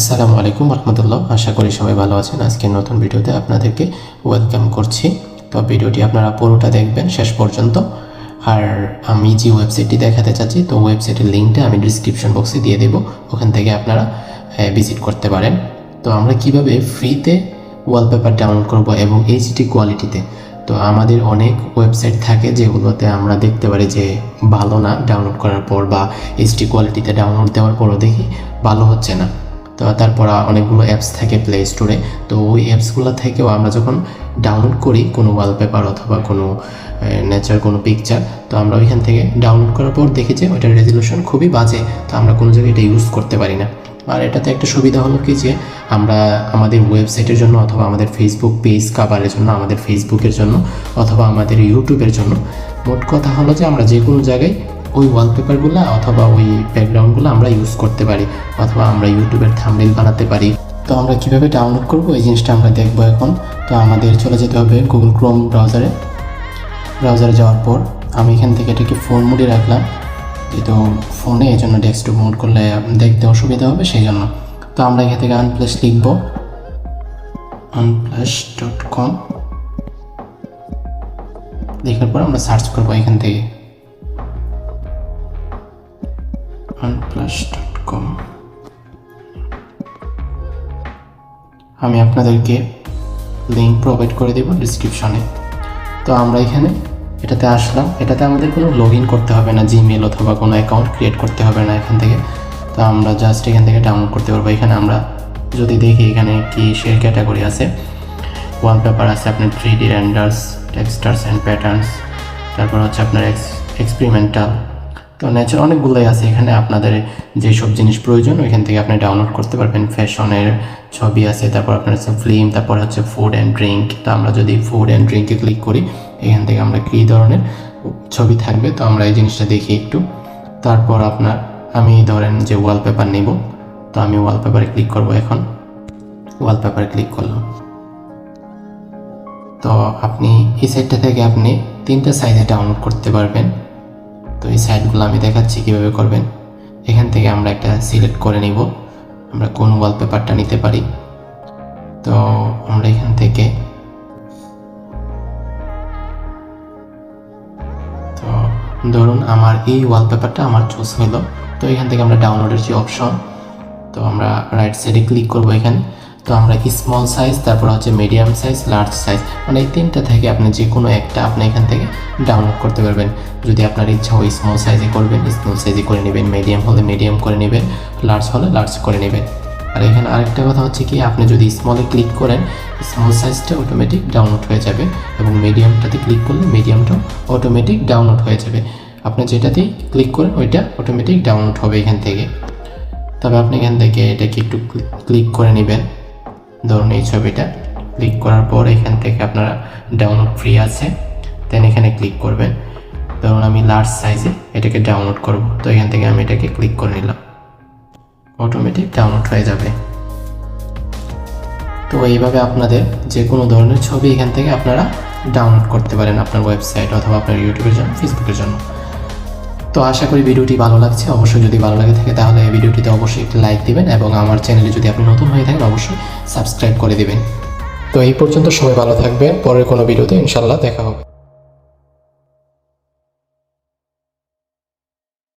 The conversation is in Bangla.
আসসালামু আলাইকুম রহমতুল্লাহ। আশা করি সবাই ভালো আছেন। আজকে নতুন ভিডিওতে আপনাদেরকে ওয়েলকাম করছি। তো ভিডিওটি আপনারা পুরোটা দেখবেন শেষ পর্যন্ত। আর আমি যে ওয়েবসাইটটি দেখাতে চাচ্ছি, তো ওয়েবসাইটের লিঙ্কটা আমি ডিসক্রিপশন বক্সে দিয়ে দেব, ওখান থেকে আপনারা ভিজিট করতে পারেন। তো আমরা কিভাবে ফ্রিতে ওয়ালপেপার ডাউনলোড করব এবং এইচডি কোয়ালিটিতে। তো আমাদের অনেক ওয়েবসাইট থাকে যেগুলোতে আমরা দেখতে পারি যে ভালো না, ডাউনলোড করার পর বা এইচডি কোয়ালিটিতে ডাউনলোড দেওয়ার পরও দেখি ভালো হচ্ছে না। তো তারপর অনেকগুলো অ্যাপস থাকে প্লে স্টোরে। তো ওই অ্যাপসগুলো থেকেও আমরা যখন ডাউনলোড করি কোনো ওয়ালপেপার অথবা কোনো নেচার কোনো পিকচার, তো আমরা ওইখান থেকে ডাউনলোড করার পর দেখি যে ওইটার রেজলিউশন খুবই বাজে, তো আমরা কোনো জায়গায় এটা ইউজ করতে পারি না। আর এটাতে একটা সুবিধা হলো কি যে আমরা আমাদের ওয়েবসাইটের জন্য অথবা আমাদের ফেসবুক পেজ কাভারের জন্য, আমাদের ফেসবুকের জন্য অথবা আমাদের ইউটিউবের জন্য, মোট কথা হলো যে আমরা যে কোনো জায়গায় ওই ওয়ালপেপারগুলো অথবা ওই ব্যাকগ্রাউন্ডগুলো আমরা ইউজ করতে পারি, অথবা আমরা ইউটিউবের থাম্বনেল বানাতে পারি। তো আমরা কীভাবে ডাউনলোড করব এই জিনিসটা আমরা দেখবো এখন। তো আমাদের চলে যেতে হবে গুগল ক্রোম ব্রাউজারে যাওয়ার পর আমি এখান থেকে এটাকে ফোন মোডে রাখলাম, যেহেতু ফোনে এই জন্য ডেস্কটপ মোড করলে দেখতে অসুবিধা হবে সেই জন্য। তো আমরা এখান থেকে আনপ্লাশ লিখব, unsplash.com লেখার পর আমরা সার্চ করবো এখান থেকে unsplash.com। আমি আপনাদেরকে লিঙ্ক প্রোভাইড করে দেব ডিসক্রিপশনে। তো আমরা এটাতে আসলাম। এটাতে আমাদের কোনো লগ ইন করতে হবে না, জিমেল অথবা কোনো অ্যাকাউন্ট ক্রিয়েট করতে হবে না এখান থেকে। তো আমরা জাস্ট এখান থেকে ডাউনলোড করতে পারবো। এখানে আমরা যদি দেখি এখানে কি শেয়ার ক্যাটাগরি আছে, ওয়ালপেপার আছে, আপনার 3D renders, textures and patterns, তারপর হচ্ছে আপনার এক্সপেরিমেন্টাল, তো নেচার অনেকগুলোই আছে। এখানে আপনাদের যেসব জিনিস প্রয়োজন ওইখান থেকে আপনি ডাউনলোড করতে পারবেন। ফ্যাশনের ছবি আছে, তারপর আপনার হচ্ছে ফিল্ম, তারপর হচ্ছে ফুড অ্যান্ড ড্রিঙ্ক। তো আমরা যদি ফুড অ্যান্ড ড্রিঙ্কে ক্লিক করি, এখান থেকে আমরা কী ধরনের ছবি থাকবে তো আমরা এই জিনিসটা দেখি একটু। তারপর আমি ধরেন যে ওয়ালপেপার নেব, তো আমি ওয়ালপেপারে ক্লিক করব। এখন ওয়ালপেপারে ক্লিক করলাম। তো আপনি এই সাইটটা থেকে আপনি 3টা সাইজে ডাউনলোড করতে পারবেন। তো এই সাইটগুলো আমি দেখাচ্ছি কীভাবে করবেন। এখান থেকে আমরা একটা সিলেক্ট করে নিব, আমরা কোন ওয়ালপেপারটা নিতে পারি। তো আমরা এখান থেকে তো ধরুন আমার এই ওয়ালপেপারটা আমার চুজ হলো। তো এখান থেকে আমরা ডাউনলোডের যে অপশন, তো আমরা রাইট সাইডে ক্লিক করব এখানে। তো আমরা স্মল সাইজ, তারপর হচ্ছে মিডিয়াম সাইজ, লার্জ সাইজ, মানে এই 3টা থেকে আপনি যে কোনো একটা আপনি এখান থেকে ডাউনলোড করতে পারবেন। যদি আপনার ইচ্ছা হয় স্মল সাইজে করবেন, স্মল সাইজে করে নেবেন, মিডিয়াম হলে মিডিয়াম করে নেবেন, লার্জ হলে লার্জ করে নেবেন। আর এখানে আরেকটা কথা হচ্ছে কি, আপনি যদি স্মলে ক্লিক করেন স্মল সাইজটা অটোমেটিক ডাউনলোড হয়ে যাবে, এবং মিডিয়ামটাতে ক্লিক করলে মিডিয়ামটাও অটোমেটিক ডাউনলোড হয়ে যাবে। আপনি যেটাতেই ক্লিক করেন ওইটা অটোমেটিক ডাউনলোড হবে এখান থেকে। তবে আপনি এখান থেকে এটাকে একটু ক্লিক করে নেবেন। ধরুন এই ছবিটা ক্লিক করার পর এখান থেকে আপনারা ডাউনলোড ফ্রি আছে, দেন এখানে ক্লিক করবেন। ধরুন আমি লার্জ সাইজে এটাকে ডাউনলোড করব, তো এখান থেকে আমি এটাকে ক্লিক করে নিলাম, অটোমেটিক ডাউনলোড হয়ে যাবে। তো এইভাবে আপনাদের যে কোনো ধরনের ছবি এখান থেকে আপনারা ডাউনলোড করতে পারেন আপনার ওয়েবসাইট অথবা আপনার ইউটিউবের জন্য, ফেসবুকের জন্য। তো আশা করি ভিডিওটি ভালো লাগছে। অবশ্যই যদি ভালো লাগে থাকে তাহলে এই ভিডিওটিতে অবশ্যই একটি লাইক দিবেন, এবং আমার চ্যানেলে যদি আপনি নতুন হয়ে থাকেন অবশ্যই সাবস্ক্রাইব করে দিবেন। তো এই পর্যন্ত সবাই ভালো থাকবেন। পরের কোনো ভিডিওতে ইনশাল্লাহ দেখা হবে।